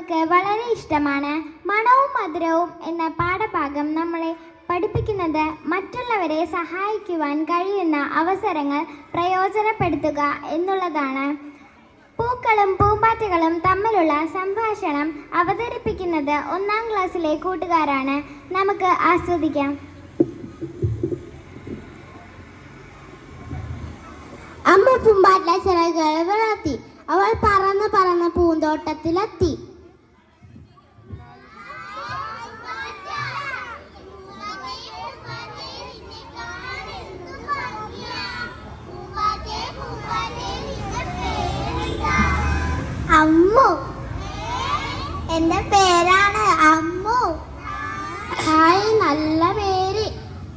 നമുക്ക് വളരെ ഇഷ്ടമാണ്. മണവും മധുരവും എന്ന പാഠഭാഗം നമ്മളെ പഠിപ്പിക്കുന്നത് മറ്റുള്ളവരെ സഹായിക്കുവാൻ കഴിയുന്ന അവസരങ്ങൾ പ്രയോജനപ്പെടുത്തുക എന്നുള്ളതാണ്. പൂക്കളും പൂമ്പാറ്റകളും തമ്മിലുള്ള സംഭാഷണം അവതരിപ്പിക്കുന്നത് 1-ാം ക്ലാസ്സിലെ കൂട്ടുകാരാണ്. നമുക്ക് ആസ്വദിക്കാം. അമ്മ പൂമ്പാറ്റ ചിറകുകൾ വളർത്തി. അവൾ പറന്ന് പറന്ന് പൂന്തോട്ടത്തിലെത്തി. അമ്മു, എന്റെ പേരാണ് അമ്മു. ഹായ്, നല്ല പേര്.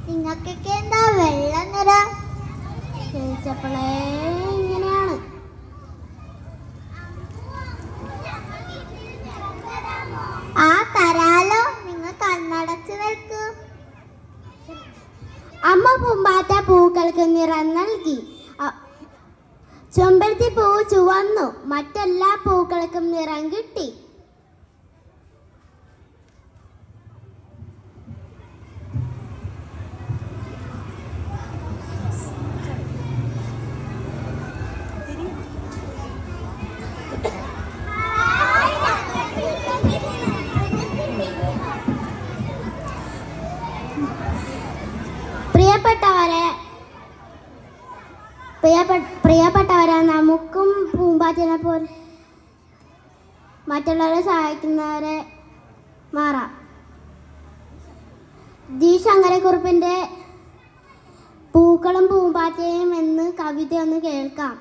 നിങ്ങൾക്കൊക്കെ എന്താ വെള്ള നിറം? ചോദിച്ചപ്പോഴേ ഇങ്ങനെയാണ്. ആ തരാലോ, നിങ്ങൾ കണ്ണടച്ച് നിൽക്കൂ. അമ്മ പൂമ്പാറ്റ പൂക്കൾക്ക് നിറം നൽകി. ചെമ്പരത്തി പൂ ചുവന്നു. മറ്റെല്ലാ പൂക്കൾക്കും നിറം കിട്ടി. പ്രിയപ്പെട്ടവരെ, നമുക്കും പൂമ്പാറ്റനെ പോലെ മറ്റുള്ളവരെ സഹായിക്കുന്നവരെ മാറാം. ജി ശങ്കരക്കുറുപ്പിൻ്റെ പൂക്കളും പൂമ്പാറ്റയും എന്ന് കവിത ഒന്ന് കേൾക്കാം.